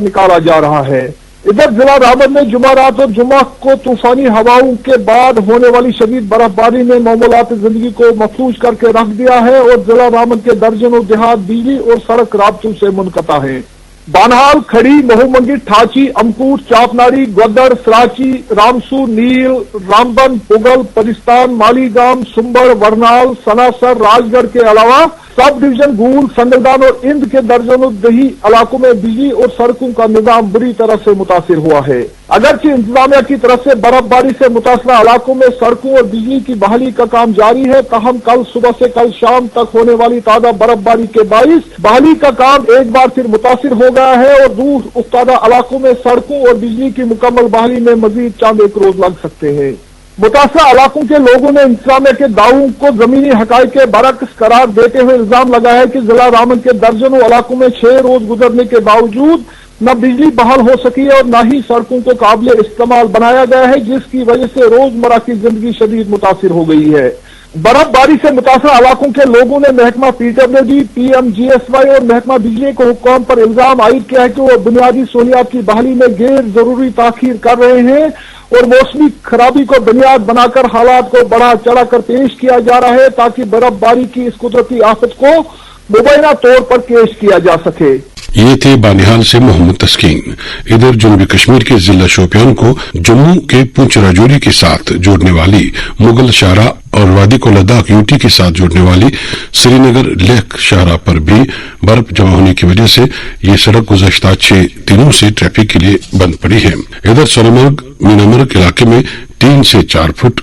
निकाला जा रहा है। इधर जिला रामबन में जुमेरात और जुमा को तूफानी हवाओं के बाद होने वाली शदीद बर्फबारी ने मामूलात जिंदगी को मफलूज करके रख दिया है और जिला रामबन के दर्जनों देहात बिजली और सड़क राब्तों से मुनक़ता है। बानहाल, खड़ी, महूमंगी, ठाची, अमकूट, चापनाड़ी, गदर, सराची, रामसू, नील, रामबन, पुगल, परिस्तान, मालीगाम, सुंबड़, वरनाल, सनासर, राजगढ़ के अलावा सब डिवीजन गूल, संगलदान और इंद के दर्जनों दही इलाकों में बिजली और सड़कों का निजाम बुरी तरह से मुतासिर हुआ है। अगरचे इंतजामिया की तरफ से बर्फबारी से मुतासरा इलाकों में सड़कों और बिजली की बहाली का काम जारी है, ताहम कल सुबह से कल शाम तक होने वाली ताजा बर्फबारी के बाइस बहाली का काम एक बार फिर मुतासिर हो गया है और दूर उफ्तादा इलाकों में सड़कों और बिजली की मुकम्मल बहाली में मजीद चंद एक रोज लग सकते हैं। मुतासरा इलाकों के लोगों ने इंतजामिया के दावों को जमीनी हकाइक के बरक्स करार देते हुए इल्जाम लगाया है कि जिला रामबन के दर्जनों इलाकों में 6 रोज गुजरने के बावजूद न बिजली बहाल हो सकी है और न ही सड़कों को काबिल इस्तेमाल बनाया गया है, जिसकी वजह से रोजमर्रा की जिंदगी शदीद मुतासिर हो गई है। बर्फबारी से मुतासरा इलाकों के लोगों ने महकमा PWD, PMGSY और महकमा बिजली को हुक्म पर इल्जाम आयद किया है कि वो बुनियादी सहूलियात की बहाली में गैर जरूरी ताखीर कर रहे हैं और मौसमी खराबी को बुनियाद बनाकर हालात को बढ़ा चढ़ा कर पेश किया जा रहा है ताकि बर्फबारी की इस कुदरती आफत को मुबैना तौर पर पेश किया जा सके। ये थे बानिहाल से मोहम्मद तस्कीन। इधर जनूबी कश्मीर के जिला शोपियान को जम्मू के पूंछ राजौरी के साथ जोड़ने वाली मुगल शाहरा और वादी को लद्दाख यूटी के साथ जोड़ने वाली श्रीनगर लेह शाहरा पर भी बर्फ जमा होने की वजह से ये सड़क गुज़श्ता 6 दिनों से ट्रैफिक के लिए बंद पड़ी है। इधर सोनमर्ग मीनामर्ग इलाके में 3 से 4 फुट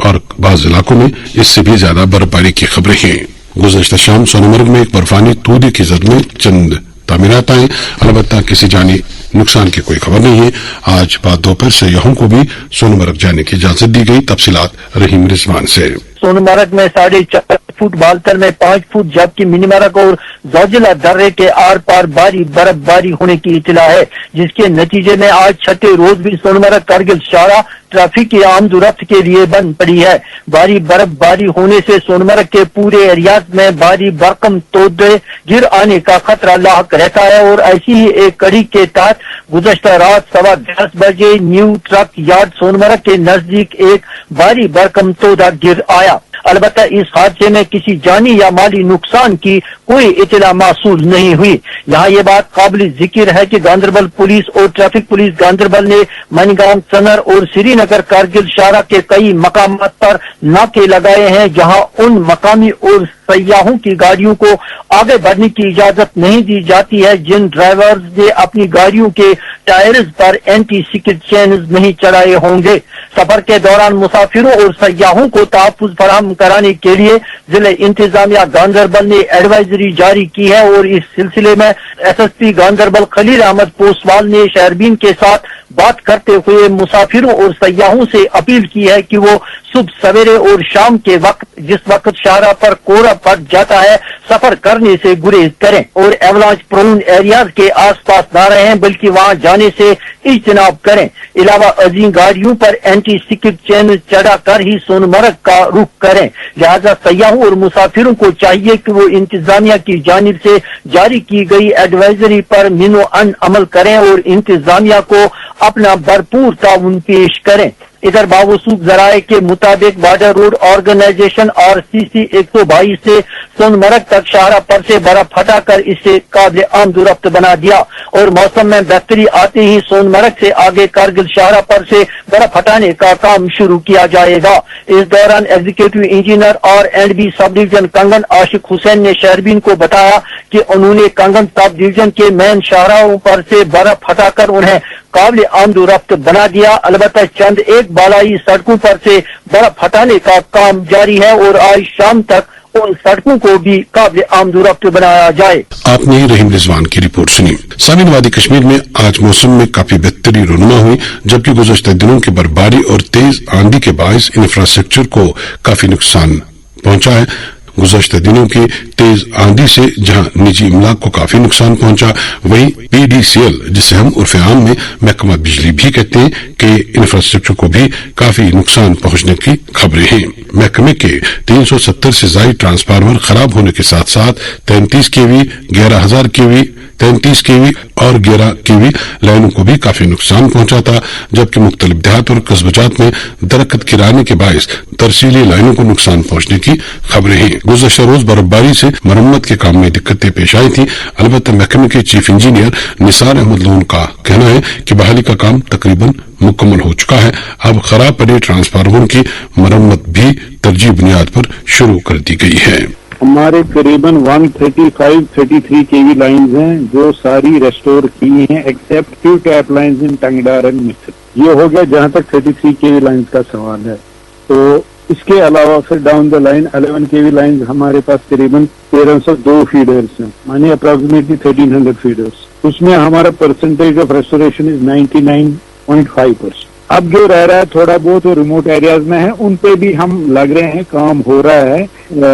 और बाज इलाकों में इससे भी ज्यादा बर्फबारी की खबरें हैं। गुज़श्ता शाम सोनमर्ग में एक बर्फानी तूदी की जद में चंद तामीरात आए, अलबत्ता किसी जानी नुकसान की कोई खबर नहीं है। आज बाद दोपहर सयाहों को भी सोनमर्ग जाने की इजाजत दी गई। तफसीलात रहीम रिजवान से। सोनमर्ग में 4.5 फुट, बालतर में 5 फुट, जबकि मिनीमर्ग और जोजिला दर्रे के आर पार भारी बर्फबारी होने की इतला है, जिसके नतीजे में आज छठे रोज भी सोनमर्ग कारगिल शाहरा ट्रैफिक की आमदोरफ्त के लिए बंद पड़ी है। भारी बर्फबारी होने से सोनमर्ग के पूरे एरियाज में भारी भरकम तोदे गिर आने का खतरा लाहक रहता है और ऐसी ही एक कड़ी के तहत गुज़श्ता रात 10:15 बजे न्यू ट्रक यार्ड सोनमर्ग के नजदीक एक भारी भरकम तोदा गिर आया। अलबत्ता इस हादसे में किसी जानी या माली नुकसान की कोई इतला महसूस नहीं हुई। यहाँ ये बात काबिल जिक्र है कि गांधरबल पुलिस और ट्रैफिक पुलिस गांधरबल ने मनीगाम, सनर और श्रीनगर कारगिल शाहरा के कई मकामात पर नाके लगाए हैं, जहाँ उन मकामी और सयाहों की गाड़ियों को आगे बढ़ने की इजाजत नहीं दी जाती है जिन ड्राइवर्स ने अपनी गाड़ियों के टायर्स पर एंटी स्किड चेन्स नहीं चढ़ाए होंगे। सफर के दौरान मुसाफिरों और सयाहों को तहफ्फुज फराहम कराने के लिए जिले इंतजामिया गांधरबल ने एडवाइजरी जारी की है और इस सिलसिले में SSP गांधरबल खलील अहमद पोसवाल ने शहरबीन के साथ बात करते हुए मुसाफिरों और सयाहों से अपील की है कि वो सुबह सवेरे और शाम के वक्त जिस वक्त शाहरा पर कोहरा पड़ जाता है सफर करने से गुरेज करें और एवलांच प्रोन एरियाज के आसपास न रहें बल्कि वहां जाने से इज्तनाब करें। इलावा अजीम गाड़ियों पर एंटी स्किड चेन चढ़ा कर ही सोनमर्ग का रुख करें। लिहाजा सयाहों और मुसाफिरों को चाहिए कि वो इंतजामिया की जानिब से जारी की गई एडवाइजरी पर मिनो अन अमल करें और इंतजामिया को अपना भरपूर ताउन पेश करें। इधर बावसूख जराये के मुताबिक बॉर्डर रोड ऑर्गेनाइजेशन और CC 122 से सोनमर्ग तक शाहरा पर से बर्फ हटाकर इसे काबिल आमदोरफ्त बना दिया और मौसम में बेहतरी आते ही सोनमर्ग से आगे कारगिल शाहरा पर से बर्फ हटाने का काम शुरू किया जाएगा। इस दौरान एग्जीक्यूटिव इंजीनियर और NB सब डिवीजन कंगन आशिक हुसैन ने शहरबीन को बताया कि उन्होंने कंगन सब डिवीजन के मेन शाहराओं पर से बर्फ हटाकर उन्हें काबिल आमदोरफ्त बना दिया। अलबत्ता चंद एक बालाई सड़कों पर से बर्फ हटाने का काम जारी है और आज शाम तक उन सड़कों को भी काबिल आमदोरफ्त बनाया जाए। आपने रहीम रिजवान की रिपोर्ट सुनी। सामिन वादी कश्मीर में आज मौसम में काफी बेहतरी रूनुमा हुई, जबकि गुज़श्ता दिनों की बर्फबारी और तेज आंधी के बायस इंफ्रास्ट्रक्चर को काफी नुकसान पहुंचा है। गुज़श्ता दिनों की तेज आंधी से जहां निजी इमलाक को काफी नुकसान पहुंचा, वहीं PDCL जिसे हम उर्फ आम में महकमा बिजली भी कहते हैं कि इंफ्रास्ट्रक्चर को भी काफी नुकसान पहुंचने की खबरें हैं। महकमे के 370 से ज्यादा ट्रांसफार्मर खराब होने के साथ साथ 33 kV, 11,000 kV, 33 kV और 11 kV लाइनों को भी काफी नुकसान पहुंचा था, जबकि मुख्तलिफ देहात और कस्बजात में दरख्त गिराने के बायस तरसीली लाइनों को नुकसान पहुंचने की खबरें हैं। गुज़श्ता रोज बर्फबारी से मरम्मत के काम में दिक्कतें पेश आई थी। अलबत्ता महकमे के चीफ इंजीनियर निसार अहमद लोन का कहना है कि बहाली का काम तकरीबन मुकम्मल हो चुका है। अब खराब पड़े ट्रांसफार्मरों की मरम्मत भी तरजीह बुनियाद पर शुरू कर दी गई है। हमारे करीबन 135-33 kV लाइन्स हैं जो सारी रेस्टोर की हैं, except few tap lines in Tangdar and मिस्र। ये हो गया जहां तक 33 kV लाइन्स का सवाल है। तो इसके अलावा फिर down the line 11 kV lines हमारे पास करीबन 1302 फीडर्स हैं, मानिए अप्रोक्सीमेटली 1300 फीडर्स। उसमें हमारा परसेंटेज ऑफ रेस्टोरेशन इज 99.5%। अब जो रह रहा है थोड़ा बहुत वो रिमोट एरियाज में है, उन पे भी हम लग रहे हैं, काम हो रहा है।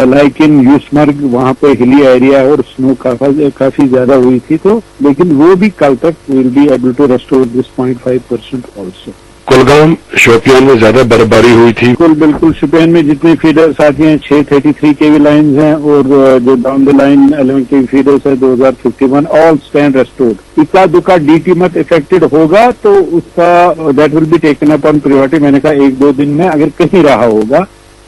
लाइक इन यूसमर्ग वहाँ पे हिली एरिया और स्नो काफी ज्यादा हुई थी, तो लेकिन वो भी कल तक will be able to restore this 0.5% also. Kulgam Shopian में ज्यादा बर्फबारी हुई थी। बिल्कुल शोपियान में जितने फीडर्स आती हैं 633 kV लाइन्स हैं और जो down the line 11 kV feeders है 2051 ऑल स्टैंड रेस्टोर्ड। इक्का दुक्का डीटी मत इफेक्टेड होगा तो उसका that will be taken up on priority. मैंने कहा 1-2 दिन में अगर कहीं रहा होगा,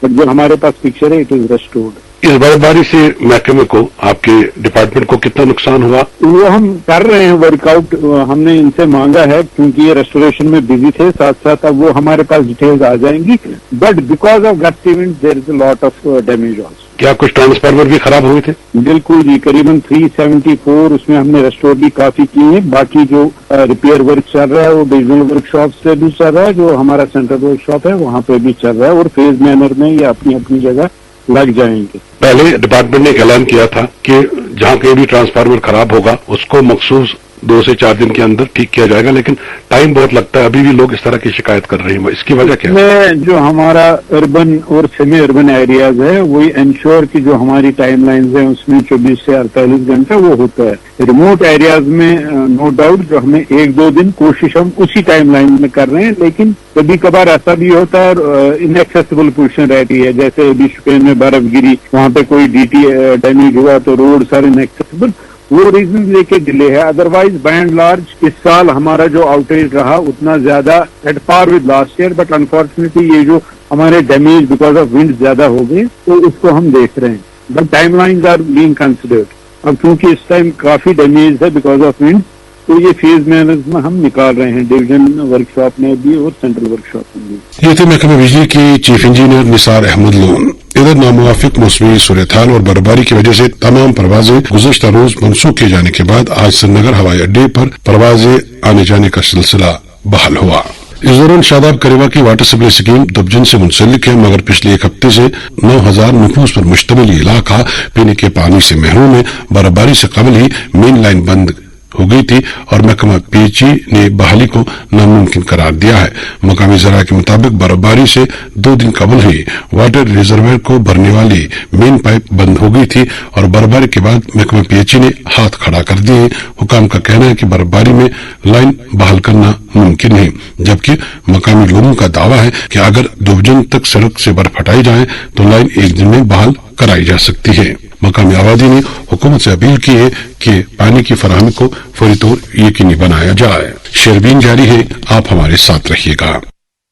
बट जो हमारे पास पिक्चर है इट इज रेस्टोर्ड। इस बर्फबारी से महकमे को, आपके डिपार्टमेंट को कितना नुकसान हुआ? वो हम कर रहे हैं वर्कआउट, हमने इनसे मांगा है क्योंकि ये रेस्टोरेशन में बिजी थे, साथ साथ अब वो हमारे पास डिटेल्स आ जाएंगी। But because of gust event there is a lot of damage also. क्या कुछ ट्रांसफार्मर भी खराब हुए थे? बिल्कुल जी, करीबन 374 उसमें हमने रेस्टोर भी काफी किए हैं। बाकी जो रिपेयर वर्क चल रहा है वो डिविजनल वर्कशॉप से भी चल रहा है, जो हमारा सेंट्रल वर्कशॉप है वहाँ पे भी चल रहा है और फेज मैनर में ये अपनी अपनी जगह लग जाएंगे। पहले डिपार्टमेंट ने एक ऐलान किया था कि जहां कहीं भी ट्रांसफार्मर खराब होगा उसको मखसूस 2 से 4 दिन के अंदर ठीक किया जाएगा, लेकिन टाइम बहुत लगता है। अभी भी लोग इस तरह की शिकायत कर रहे हैं, इसकी वजह क्या है? जो हमारा अर्बन और सेमी अर्बन एरियाज है वही इंश्योर की जो हमारी टाइम लाइन्स है उसमें 24 से 48 घंटा वो होता है। रिमोट एरियाज में नो डाउट जो हमें 1-2 दिन कोशिश हम उसी टाइम लाइन में कर रहे हैं, लेकिन कभी कभार ऐसा भी होता है और इनएक्सेसिबल पोजीशन रहती है। जैसे अभी शोपियान में बर्फ गिरी, वहाँ पे कोई डीटी डैमेज हुआ तो रोड आर इनएक्सेसिबल, वो रीजन लेके डिले है। अदरवाइज बाय एंड लार्ज इस साल हमारा जो आउटेज रहा उतना ज्यादा at par with last year, but unfortunately ये जो हमारे डैमेज बिकॉज ऑफ विंड ज्यादा हो गए तो उसको हम देख रहे हैं। But time lines are being considered. अब क्योंकि इस टाइम काफी डैमेज है बिकॉज ऑफ विंड, तो ये फेज मैनर्स में हम निकाल रहे हैं, डिवीजन वर्कशॉप में भी और सेंट्रल वर्कशॉप में भी। ये थे महकमे बिजली के चीफ इंजीनियर निसार अहमद लोन। इधर नामुवाफिक मौसमी सूरत-ए-हाल और बर्फबारी की वजह से तमाम परवाजें गुज़श्ता रोज मनसूख किए जाने के बाद आज श्रीनगर हवाई अड्डे पर परवाजें आने जाने का सिलसिला बहाल हुआ। इस दौरान शादाब करीबा की वाटर सप्लाई स्कीम दुबजन से मुंसलिक है, मगर पिछले एक हफ्ते से 9000 नफूस पर मुश्तमिल ये इलाका पीने के पानी से महरूम है। बर्फबारी से कबल ही मेन लाइन बंद हो गई थी और महकमा पीएचई ने बहाली को नामुमकिन करार दिया है। मकामी जरा के मुताबिक बर्फबारी से 2 दिन कबल ही वाटर रिजर्वर को भरने वाली मेन पाइप बंद हो गई थी और बर्फबारी के बाद महकमा पीएचई ने हाथ खड़ा कर दिए। हुकाम का कहना है कि बर्फबारी में लाइन बहाल करना मुमकिन नहीं, जबकि मकामी लोगों का दावा है कि अगर दुबजन तक सड़क से बर्फ हटाई जाए तो लाइन 1 दिन में बहाल कराई जा सकती है। मकामी आबादी ने हुकूमत से अपील की है कि पानी की फराहमी को फौरी तौर यकीनी बनाया जाए। शेरबीन जारी है, आप हमारे साथ रहिएगा।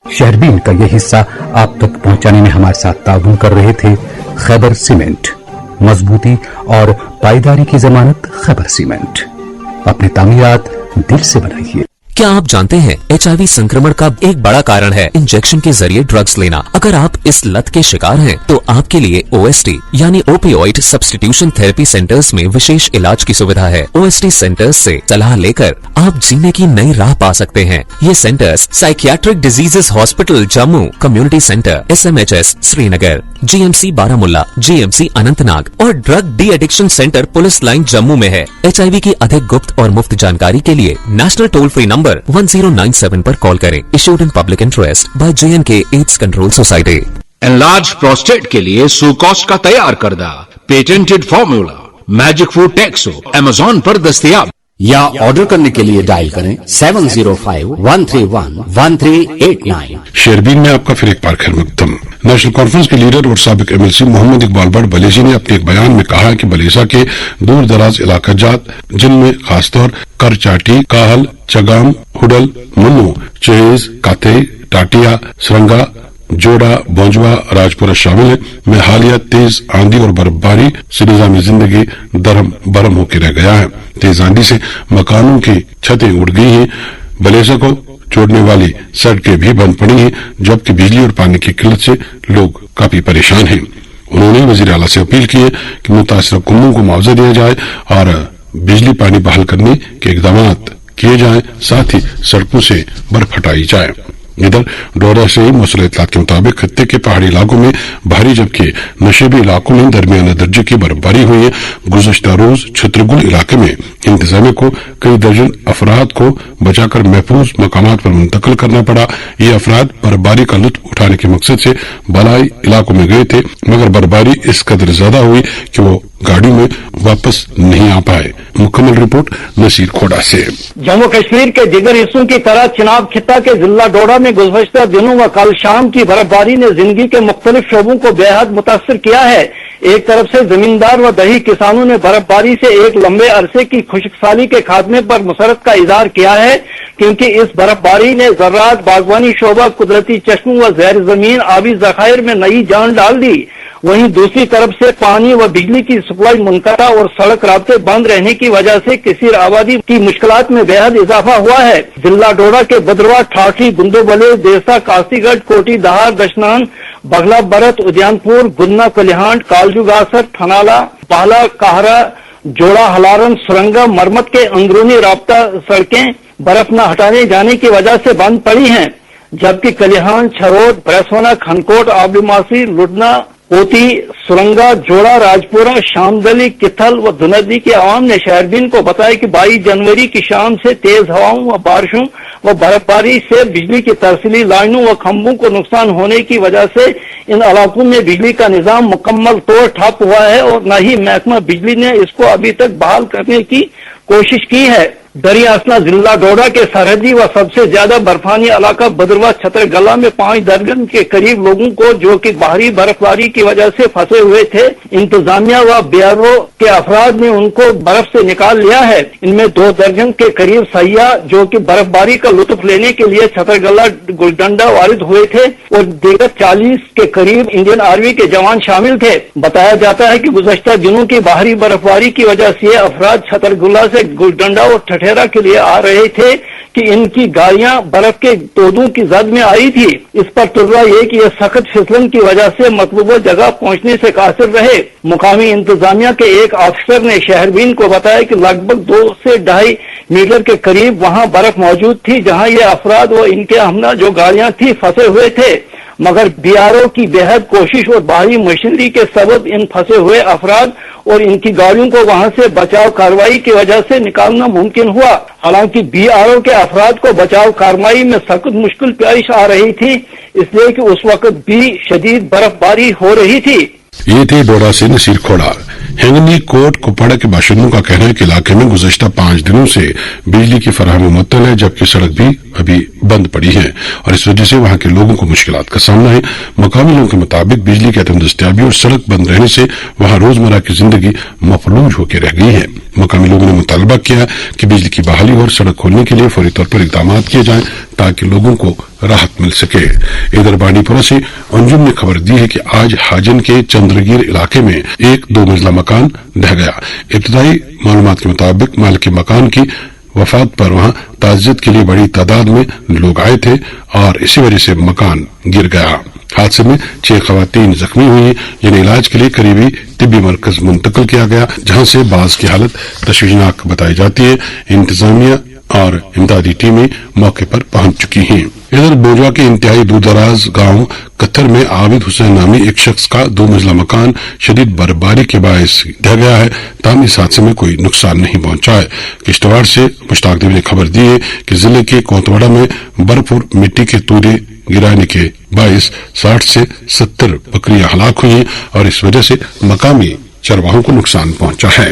शेरबीन का ये हिस्सा आप तक पहुंचाने में हमारे साथ ताउन कर रहे थे खैबर सीमेंट। मजबूती और पायदारी की जमानत खैबर सीमेंट। अपनी तामीरात दिल से बनाइए। क्या आप जानते हैं HIV संक्रमण का एक बड़ा कारण है इंजेक्शन के जरिए ड्रग्स लेना। अगर आप इस लत के शिकार हैं तो आपके लिए OST यानी ओपियोइड सब्स्टिट्यूशन थेरेपी सेंटर्स में विशेष इलाज की सुविधा है। OST सेंटर्स से सलाह लेकर आप जीने की नई राह पा सकते हैं। ये centres psychiatric diseases hospital Jammu, community centre SMHS Srinagar, GMC Baramulla, GMC Anantnag और drug de addiction centre police line Jammu में है। HIV की अधिक गुप्त और मुफ्त जानकारी के लिए नेशनल टोल फ्री नंबर 1097 पर कॉल करें। Issued in public interest by JNK AIDS control society. Enlarge prostate के लिए सुकॉस्ट का तैयार करदा पेटेंटेड फॉर्मूला मैजिक फूड टेक्सो अमेज़न पर दस्तयाब, या ऑर्डर करने के लिए डायल करें 705-131-1389। शेरबीन में आपका फिर एक बार खैर मकदम। नेशनल कॉन्फ्रेंस के लीडर और साबिक एमएलसी मोहम्मद इकबाल बट बलेसी ने अपने एक बयान में कहा कि बलेसा के दूर दराज इलाका जात जिनमें खासतौर करचाटी, काहल, चगाम, हुडल, मन्नू, चेज, काते, टाटिया, सरंगा, जोड़ा, बोंजवा, राजपुरा शामिल है, में हालिया तेज आंधी और बर्फबारी से निजामी जिंदगी दरम बरम होकर रह गया है। तेज आंधी से मकानों की छतें उड़ गई हैं, बलेसा को जोड़ने वाली सड़कें भी बंद पड़ी हैं, जबकि बिजली और पानी की किल्लत से लोग काफी परेशान हैं। उन्होंने वजीर आला से अपील की है कि मुतासरा कुंभों को मुआवजा दिया जाए और बिजली पानी बहाल करने के इकदाम किए जाएं, साथ ही सड़कों से बर्फ हटाई जाए। इधर डोडा से मौसूल इत्तलात के मुताबिक खत्ते के पहाड़ी इलाकों में भारी जबकि नशेबी इलाकों में दरमियाना दर्जे की बर्फबारी हुई है। गुज़श्ता रोज छतरगुल इलाके में इंतजामिया को कई दर्जन अफराद को बचाकर महफूज मकामात पर मुंतकिल करना पड़ा। ये अफराद बर्फबारी का लुत्फ उठाने के मकसद से बलाई इलाकों में गए थे, मगर बर्फबारी इस कदर ज्यादा हुई कि वो गाड़ियों में वापस नहीं आ पाए। मुकम्मल रिपोर्ट नसीर खोड़ा से। जम्मू कश्मीर के दिगर हिस्सों की तरह चिनाब खित्ता के जिला डोडा में गुज़श्ता दिनों व कल शाम की बर्फबारी ने जिंदगी के मुख्तलिफ शोबों को बेहद मुतासर किया है। एक तरफ से जमींदार व दही किसानों ने बर्फबारी से एक लंबे अरसे की खुशकसाली के खात्मे पर मुसरत का इजहार किया है, क्योंकि इस बर्फबारी ने ज़राअत, बागवानी शोबा, कुदरती चश्मों व ज़ैर जमीन आबी ज़खायर में नई जान डाल दी। वहीं दूसरी तरफ से पानी व बिजली की सप्लाई मुनक़ता और सड़क रास्ते बंद रहने की वजह से किसी आबादी की मुश्किलात में बेहद इजाफा हुआ है। जिला डोडा के बदरवा, ठाठी, गुंदोबले, देसा, कासीगढ़, कोटी, दहार, दशनान, बगला, बरत, उद्यानपुर, गुन्ना, कलिहांड, कालजू, गासर, थनाला, पाला, काहरा, जोड़ा, हलारन, सुरंगा, मरमत के अंदरूनी राब्ता सड़कें बर्फ न हटाने जाने की वजह से बंद पड़ी हैं, जबकि कलिहान, छरोद, ब्रैसवाना, खनकोट, आबलमासी, लुडना, पोती, सुरंगा, जोड़ा, राजपुरा, शामदली, किथल व दुनदी के आवाम ने शहरबीन को बताया कि 22 जनवरी की शाम से तेज हवाओं व बारिशों व बर्फबारी से बिजली की तरसीली लाइनों व खंभों को नुकसान होने की वजह से इन इलाकों में बिजली का निजाम मुकम्मल तौर ठप हुआ है और न ही महकमा बिजली ने इसको अभी तक बहाल करने की कोशिश की है। दरिया असना जिला डोडा के सरहदी व सबसे ज्यादा बर्फानी इलाका बदरवा छतरगला में 5 दर्जन के करीब लोगों को, जो कि बाहरी बर्फबारी की वजह से फंसे हुए थे, इंतजामिया व बीआरओ के अफराद ने उनको बर्फ से निकाल लिया है। इनमें 2 दर्जन के करीब सयाह, जो कि बर्फबारी का लुत्फ लेने के लिए छतरगला गुलडंडा वारिद हुए थे, और दीगर 40 के करीब इंडियन आर्मी के जवान शामिल थे। बताया जाता है कि गुज़श्ता दिनों की बाहरी बर्फबारी की वजह से ये अफराद छतरगला से गुलडंडा और ठठेरा के लिए आ रहे थे कि इनकी गाड़ियां बर्फ के तोदों की जद में आई थी। इस पर तुर्रा ये कि यह सख्त फिसलन की वजह से मतलूबा जगह पहुंचने से कासिर रहे। मुकामी इंतजामिया के एक अफसर ने शहरबीन को बताया कि लगभग 2 से 2.5 मीटर के करीब वहां बर्फ मौजूद थी, जहां ये अफराद व इनके हमला जो गाड़ियां थी फंसे हुए थे, मगर बीआरओ की बेहद कोशिश और भारी मशीनरी के सबब इन फंसे हुए अफराद और इनकी गाड़ियों को वहां से बचाव कार्रवाई की वजह से निकालना मुमकिन हुआ। हालांकि बीआरओ के अफराद को बचाव कार्रवाई में सख्त मुश्किल पेश आ रही थी, इसलिए कि उस वक्त भी शदीद बर्फबारी हो रही थी। ये थे डोडा से नसीर खोड़ा। हेंगनी कोट कुपवाड़ा के बाशिंदों का कहना है कि इलाके में गुज़श्ता 5 दिनों से बिजली की फराहमी मुअत्तल है, जबकि सड़क भी अभी बंद पड़ी है और इस वजह से वहां के लोगों को मुश्किलात का सामना है। मकामी लोगों के मुताबिक बिजली की अदम दस्तयाबी और सड़क बंद रहने से वहां रोजमर्रा की जिंदगी मफलूज होकर रह गई है। मकामी लोगों ने मुतालबा किया कि बिजली की बहाली और सड़क खोलने के लिए फौरी तौर पर इकदाम किए जाएं ताकि लोगों को राहत मिल सके। इधर बांडीपुरा से अंजुम ने खबर दी है कि आज हाजन के चंद्रगिर इलाके में एक 2 मंजिला मकान ढह गया। इब्तदाई मालूमात के मुताबिक मालिक मकान की वफात पर वहां ताजियत के लिए बड़ी तादाद में लोग आए थे और इसी वजह से मकान गिर गया। हादसे में 6 खवातीन जख्मी हुई, जिन्हें इलाज के लिए करीबी तिब्बी मरकज मुंतकिल किया गया, जहां से बाज की हालत तशवीशनाक बताई जाती है। इंतजामिया और इमदादी टीमें मौके पर पहुंच चुकी हैं। इधर बोजवा के इंतहाई दूर दराज गांव कत्थर में आबिद हुसैन नामी एक शख्स का 2 मंजिला मकान शदीद बर्फबारी के बायस ढह गया है, ताहम इस हादसे में कोई नुकसान नहीं पहुंचा है। किश्तवाड़ से मुश्ताक देवी ने खबर दी है कि जिले के कोतवाड़ा में बर्फ और मिट्टी के तूरे गिराने के बायस 60 से 70 बकरियां हलाक हुई हैं और इस वजह से मकामी चरवाहों को नुकसान पहुंचा है।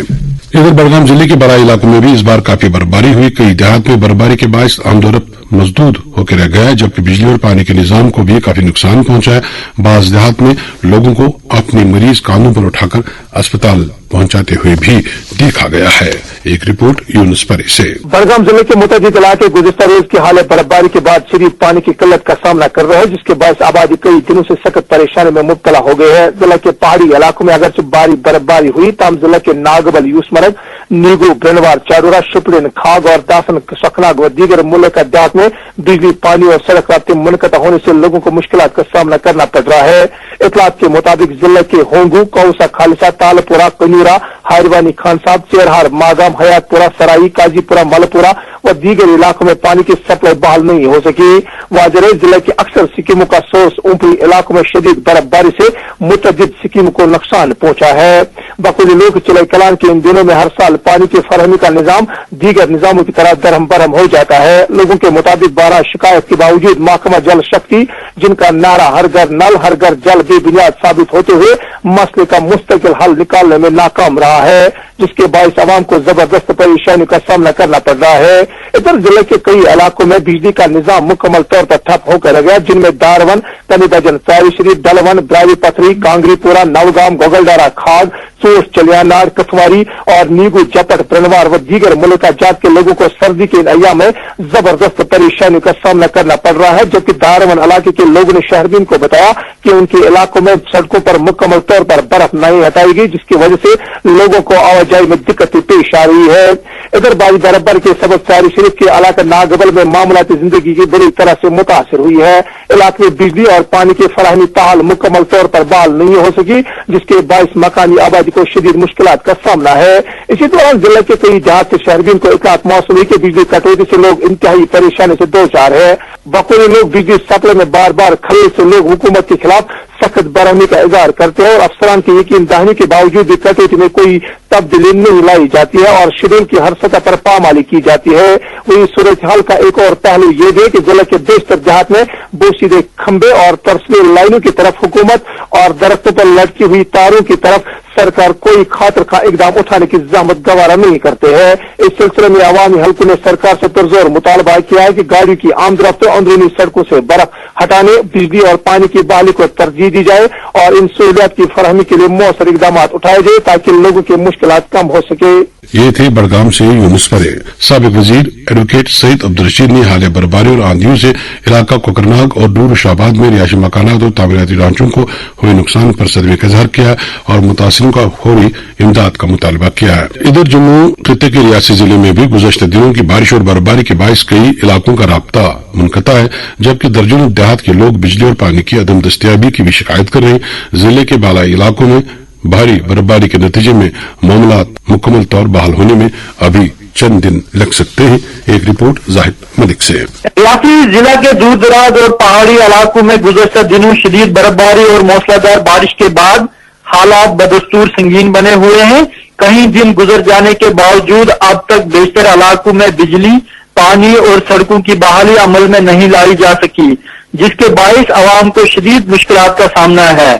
इधर बड़गाम जिले के बड़ा इलाकों में भी इस बार काफी बर्फबारी हुई। कई देहात में बर्फबारी के बायस आमदोरफ्त मजदूद होकर रह गया, जबकि बिजली और पानी के निजाम को भी काफी नुकसान पहुंचा है। बाज देहात में लोगों को अपने मरीज कानों पर उठाकर अस्पताल पहुंचाते हुए भी देखा गया है। एक रिपोर्ट यूनुस परे से। बड़गाम जिले के मुतअद्दिद इलाके गुज़िश्ता रोज की हालत बर्फबारी के बाद शदीद पानी की किल्लत का सामना कर रहे हैं, जिसके बायस आबादी कई दिनों से सख्त परेशानी में मुब्तला हो गई है। जिला के पहाड़ी इलाकों में अगरचे भारी बर्फबारी हुई, ताम जिला के नागबल, यूसमर्ग, नीगू, ब्रनवार, चारूरा, शुपड़िन, खाग और दासन, सकनाग व दीगर मुल्क देहात में बिजली, पानी और सड़क राब्ते मुनक़ता होने से लोगों को मुश्किलात का सामना करना पड़ रहा है। इतलात के मुताबिक जिले के होंगू, कौसा, खालिसा, तालपुरा, कन्यूरा, हारवानी, खान साहब, चेरहार, मागाम, हयातपुरा, सराई, काजीपुरा, मलपुरा व दीगर इलाकों में पानी की सप्लाई बहाल नहीं हो सकी। वाजरे जिले के अक्सर स्कीमों का सोर्स ऊपरी इलाकों में शदीद बर्फबारी से मुतअद्दिद स्कीमों को नुकसान पहुंचा है। बकुली लोग चिलाई कलान के इन दिनों में हर साल पानी की फरहमी का निजाम दीगर निजामों की तरह दरहम बरहम हो जाता है। लोगों के मुताबिक 12 शिकायत के बावजूद महकमा जल शक्ति, जिनका नारा हर घर नल हर घर जल बेबुनियाद साबित होते हुए मसले का मुस्तकिल हल निकालने में नाकाम रहा है, जिसके बायस आवाम को जबरदस्त परेशानी का सामना करना पड़ रहा है। इधर जिले के कई इलाकों में बिजली का निजाम मुकम्मल तौर पर ठप होकर रह गया, जिनमें दारवन, तनीदजन, सारी शरीफ, डलवन, ब्रावी पथरी, कांगरीपुरा, नवगाम, गोगलडारा, खाग, सोस, चलियानार, कथवारी और नीगू, जपट, ब्रनवार व दीगर मुल्क जात के लोगों को सर्दी के इन अय्याम में जबरदस्त परेशानी का सामना करना पड़ रहा है। जबकि दारवन इलाके के लोगों ने शहरदीन को बताया कि उनके इलाकों में सड़कों पर मुकम्मल तौर पर बर्फ नहीं हटाएगी, जिसकी वजह से लोगों को आवाजाही में दिक्कतें पेश आ रही है। इधर भारी बर्फबारी के सबब सारी शरीफ के इलाका नागबल में मामलाती जिंदगी की बुरी तरह से मुतासिर हुई है। इलाके में बिजली और पानी की फराहमी ताहाल मुकम्मल तौर पर बहाल नहीं हो सकी, जिसके बायस मकानी आबादी को शदीद मुश्किलात का सामना है। इसी दौरान जिले के कई देहात से शहरदीन को इतलात मौसूल हुई कि बिजली कटौती से लोग इंतहाई परेशानी से दो चार है। बकौल लोग बिजली सप्लाई में बार बार खलल से लोग हुकूमत के खिलाफ सख्त बरहमी का इजहार करते हैं और अफसरान की यकीन दहानी के बावजूद भी कटौती में कोई तब्दीली नहीं लाई जाती है और शेड्यूल की हर सतह पर पामाली की जाती है। वही सूरत हाल का एक और पहलू ये भी कि जिले के बेशतर देहात में बोसीदे खंबे और तरसली लाइनों की तरफ हुकूमत और दरख्तों पर लटकी हुई तारों की तरफ सरकार कोई खातिर का इकदाम उठाने की जहमत गवारा नहीं करते हैं। इस सिलसिले में अवामी हल्कों ने सरकार से पुरजोर मुतालबा किया है कि गाड़ियों की आमदरफ्त अंदरूनी सड़कों से बर्फ हटाने, बिजली और पानी की बहाली को तरजीह दी जाए और इन सहूलियात की फरहमी के लिए मौसर इकदाम उठाए जाए ताकि लोगों की मुश्किलात कम हो सके। ये थे बड़गाम से यूनुस परे। साबिक वजीर एडवोकेट सईद अब्दुल रशीद ने हालिया बर्फबारी और आंधियों से इलाका कोकरनाग और दूर शाबाद में रिहायशी मकानात और तामीराती ढांचों को हुए नुकसान पर सदमे का इजहार किया और मुतासिरों का फौरी इमदाद का मुतालबा किया है। इधर जम्मू खित्ते के रियासी जिले में भी गुज़श्ता दिनों की बारिश और बर्फबारी के बायस कई इलाकों का राब्ता मुनक़ता है, जबकि दर्जनों देहात के लोग बिजली और पानी की अदम दस्तियाबी की भी शिकायत कर रहे हैं। जिले के बालाई इलाकों में भारी बर्फबारी के नतीजे में मामलात मुकम्मल तौर बहाल होने में अभी चंद दिन लग सकते हैं। एक रिपोर्ट जाहिद मलिक से। रियासी जिला के दूर दराज और पहाड़ी इलाकों में गुज़श्ता दिनों शदीद बर्फबारी और मूसलाधार बारिश के बाद हालात बदस्तूर संगीन बने हुए हैं। कई दिन गुजर जाने के बावजूद अब तक बेशतर इलाकों में बिजली, पानी और सड़कों की बहाली अमल में नहीं लाई जा सकी, जिसके बायस आवाम को शदीद मुश्किलात का सामना है।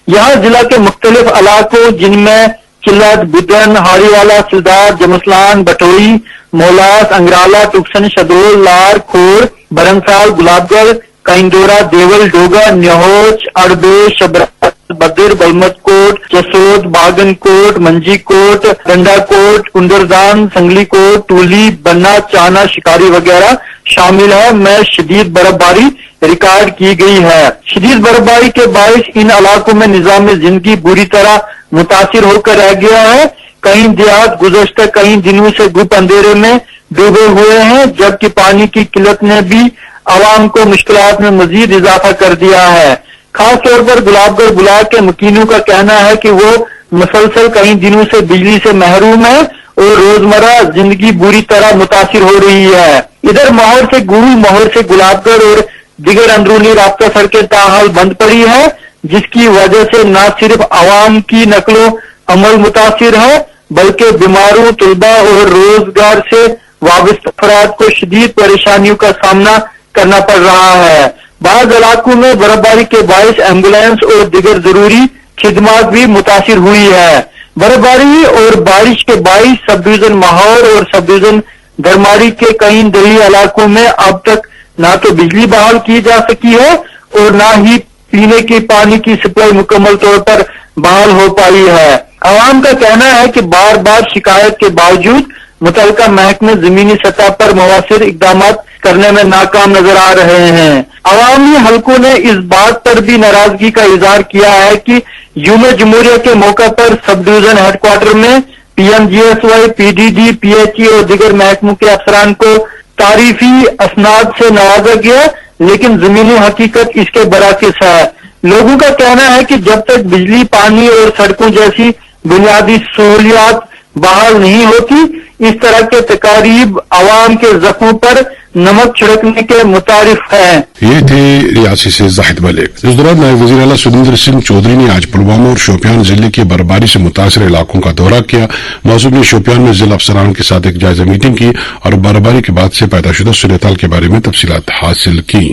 यहाँ जिला के मुख्तलिफ इलाकों जिनमें किल्लत, बुदन, हारीवाला, सिलदार, जमसलान, बटोई, मोलास, अंगराला, टुक्सन, शदोल, लार, खोर, बरनसाल, गुलाबगढ़, काइंदोरा, देवल, डोगा, न्योच, अड़बे, शबरा, बदर, बलमतकोट, जसोद, बागनकोट, मंजीकोट, डंडाकोट, कुंदरदान, संगलीकोट, टूली, बन्ना, चाना, शिकारी वगैरह शामिल है में शदीद बर्फबारी रिकॉर्ड की गई है। शदीद बर्फबारी के बायस इन इलाकों में निजाम जिंदगी बुरी तरह मुतासिर होकर रह गया है। कई देहात गुज़श्ता कई दिनों से गुप अंधेरे में डूबे हुए हैं, जबकि पानी की किल्लत ने भी आवाम को मुश्किलात में मजीद इजाफा कर दिया है। खास तौर पर गुलाबगढ़ ब्लॉक के मकीनों का कहना है कि वो मुसलसल कई दिनों से बिजली से महरूम है और रोजमर्रा जिंदगी बुरी तरह मुतासिर हो रही है। इधर माहौर से गुरु, माहौर से गुलाबगढ़ और दिगर अंदरूनी रास्ता सड़कें ताहाल बंद पड़ी है, जिसकी वजह से न सिर्फ आवाम की नकलो अमल मुतासिर है बल्कि बीमारों, तलबा और रोजगार से वाबस्ता अफराद को शदीद परेशानियों का सामना करना पड़ रहा है। बाज़ इलाकों में बर्फबारी के बायस एम्बुलेंस और दिगर जरूरी खिदमात भी मुतासिर हुई है। बर्फबारी और बारिश के बायस सब डिवीजन माहौर और सब डिवीजन धरमारी के कई दही इलाकों में अब तक ना तो बिजली बहाल की जा सकी है और ना ही पीने के पानी की सप्लाई मुकम्मल तौर पर बहाल हो पाई है। आवाम का कहना है कि बार बार शिकायत के बावजूद मुतल्लिका महकमे जमीनी सतह पर मौसर इकदाम करने में नाकाम नजर आ रहे हैं। अवामी हलकों ने इस बात पर भी नाराजगी का इजहार किया है कि यूम जमहूरिया के मौके पर सब डिवीजन हेडक्वार्टर में PMGSY, PDD, PHE और दीगर महकमों के अफसरान को तारीफी असनाद से नवाजा गया, लेकिन जमीनी हकीकत इसके बराकिस है। लोगों का कहना है कि जब तक बिजली, पानी और सड़कों जैसी बुनियादी सहूलियात बहाल नहीं होती, इस तरह के तकारीब आवाम के जख्मों पर नमक छिड़कने के मुतारिफ है। ये थे रियासी से जाहिद मलिक। इस दौरान नायब वज़ीर आला सुरेंद्र सिंह चौधरी ने आज पुलवामा और शोपियान जिले के बर्फबारी से मुतासर इलाकों का दौरा किया। मौसूम ने शोपियान में जिला अफसरान के साथ एक जायजा मीटिंग की और बर्फबारी के बाद से पैदा शुदा सूरत-ए-हाल के बारे में तफसीलात हासिल की।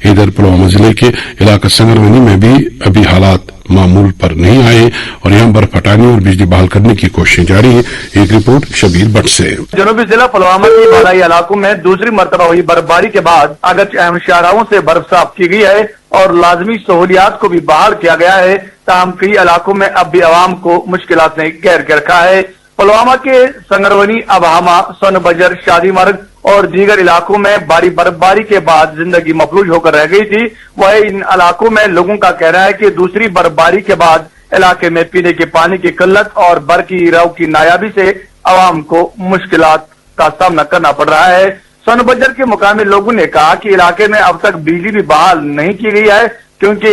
इधर पुलवामा जिले के इलाका संगरवनी में भी अभी हालात मामूल पर नहीं आए और यहाँ बर्फ हटाने और बिजली बहाल करने की कोशिशें जारी हैं। एक रिपोर्ट शबीर भट्ट से। जनूबी जिला पुलवामा के बालाई इलाकों में दूसरी मरतबा हुई बर्फबारी के बाद अगर अहम शाहराहों से बर्फ साफ की गई है और लाजमी सहूलियात को भी बहाल किया गया है, ताहम कई इलाकों में अब भी आवाम को मुश्किलात ने घेर के रखा है। पुलवामा के संगरवनी, अबहामा, सोनबजर, शादी मर्ग और दीगर इलाकों में भारी बर्फबारी के बाद जिंदगी मफलूज होकर रह गई थी। वह इन इलाकों में लोगों का कहना है कि दूसरी बर्फबारी के बाद इलाके में पीने के पानी की किल्लत और बरकी रव की नायाबी से आवाम को मुश्किलात का सामना करना पड़ रहा है। सोनबजर के मुकामी लोगों ने कहा कि इलाके में अब तक बिजली भी बहाल नहीं की गई है, क्योंकि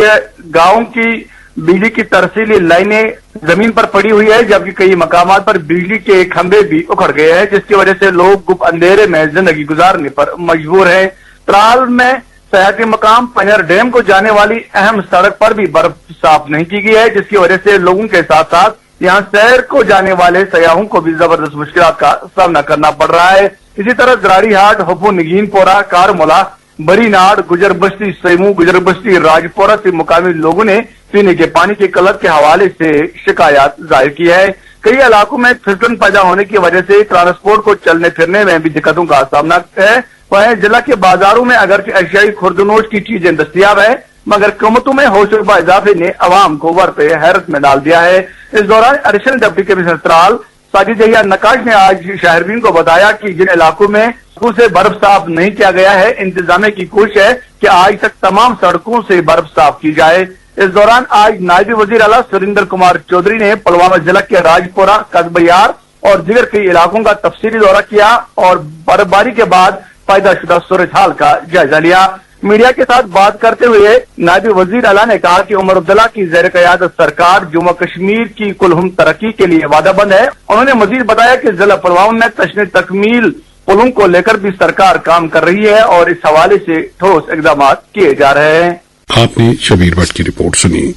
गाँव की बिजली की तरसीली लाइनें जमीन पर पड़ी हुई है, जबकि कई मकामात पर बिजली के खंभे भी उखड़ गए हैं, जिसकी वजह से लोग गुप अंधेरे में जिंदगी गुजारने पर मजबूर हैं। त्राल में सयाती मकाम पनियर डैम को जाने वाली अहम सड़क पर भी बर्फ साफ नहीं की गई है, जिसकी वजह से लोगों के साथ साथ यहाँ सैर को जाने वाले सयाहों को भी जबरदस्त मुश्किलात का सामना करना पड़ रहा है। इसी तरह जराड़ी हाट, हफू, नगीनपोरा, कारमोला, बरी नाड़, गुजर बस्ती सेमू, गुजर बस्ती राजपोरा से मुकामी लोगों ने पीने के पानी की किल्लत के हवाले से शिकायत जाहिर की है। कई इलाकों में फिसलन पैदा होने की वजह से ट्रांसपोर्ट को चलने फिरने में भी दिक्कतों का सामना है। वह जिला के बाजारों में अगर एशियाई खुर्दनोश की चीजें दस्तियाब है, मगर कीमतों में होशरुबा इजाफे ने अवाम को वरपे हैरत में डाल दिया है। इस दौरान additional deputy commissioner Tral Sajid जहिया नकाश ने आज शहरवीन को बताया कि जिन इलाकों में से बर्फ साफ नहीं किया गया है, इंतजामिया की कोशिश है कि आज तक तमाम सड़कों से बर्फ साफ की जाए। इस दौरान आज नायब वजीर आला सुरेंद्र कुमार चौधरी ने पुलवामा जिला के राजपुरा, कस्बयार और दीगर कई इलाकों का तफसीली दौरा किया और बर्फबारी के बाद पैदा शुदा सूरत-ए-हाल का जायजा लिया। मीडिया के साथ बात करते हुए नायब वजीर आला ने कहा कि उमर अब्दुल्ला की ज़ेर क़यादत सरकार जम्मू कश्मीर की कुलहुम तरक्की के लिए वादाबंद है। उन्होंने मजीद बताया कि जिला पुलवामा में तशनीद तकमील पुलों को लेकर भी सरकार काम कर रही है और इस हवाले से ठोस इक़दाम किए जा रहे हैं। आपने शबीर भट्ट की रिपोर्ट सुनी।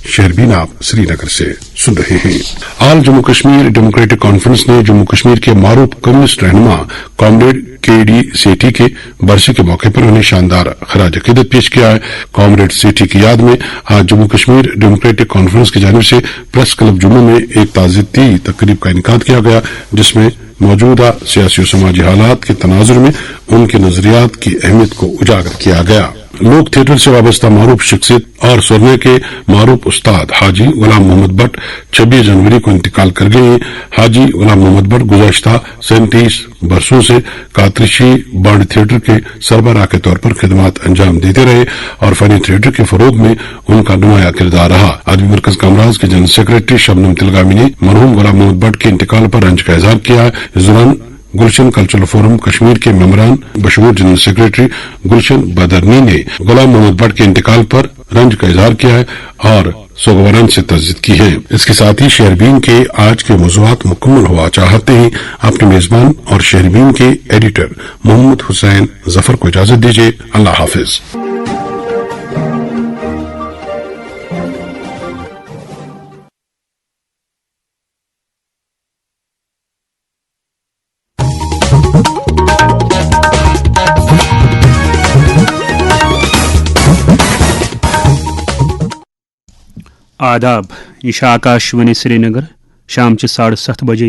शहरबीन आप श्रीनगर से सुन रहे हैं। आल जम्मू कश्मीर डेमोक्रेटिक कॉन्फ्रेंस ने जम्मू कश्मीर के मारूफ कम्युनिस्ट रहनुमा कॉमरेड KD सेठी के बरसी के मौके पर उन्हें शानदार खराज अकीदत पेश किया है। कॉमरेड सेठी की याद में आज जम्मू कश्मीर डेमोक्रेटिक कॉन्फ्रेंस की जानिब से प्रेस क्लब जम्मू में एक ताज़ियती तकरीब का इनेकाद किया गया, जिसमें मौजूदा सियासी और समाजी हालात के तनाजुर में उनके नजरियात की अहमियत को उजागर किया गया। लोक थिएटर से वाबस्ता मारूफ शख्सियत और सोलने के मारूफ उस्ताद हाजी गुलाम मोहम्मद भट्ट 26 जनवरी को इंतकाल कर गए। हाजी गुलाम मोहम्मद भट्ट गुज़श्ता 37 बरसों से कातरिशी बर्ड थिएटर के सरबराह के तौर पर खिदमात अंजाम देते रहे और फनी थिएटर के फरोग में उनका नुमाया किरदार रहा। अदबी मरकज कामराज के जनरल सेक्रेटरी शबनम तिलगामी ने मरहूम गुलाम मोहम्मद भट्ट के इंतकाल पर रंज का इजहार किया है। इस दौरान गुलशन कल्चरल फोरम कश्मीर के मेंबरान बशूर जनरल सेक्रेटरी गुलशन बदरनी ने गुलाम मोहम्मद भट्ट के इंतकाल पर रंज का इजहार किया है और सोगवारन से तस्दीक की है। इसके साथ ही शहरबीन के आज के मौज़ूआत मुकम्मल हुआ चाहते हैं। अपने मेजबान और शहरबीन के एडिटर मोहम्मद हुसैन जफर को इजाजत दीजिए। अल्लाह हाफिज। आदाब, यह आकाशवाणी श्रीनगर शाम 7:30 बजे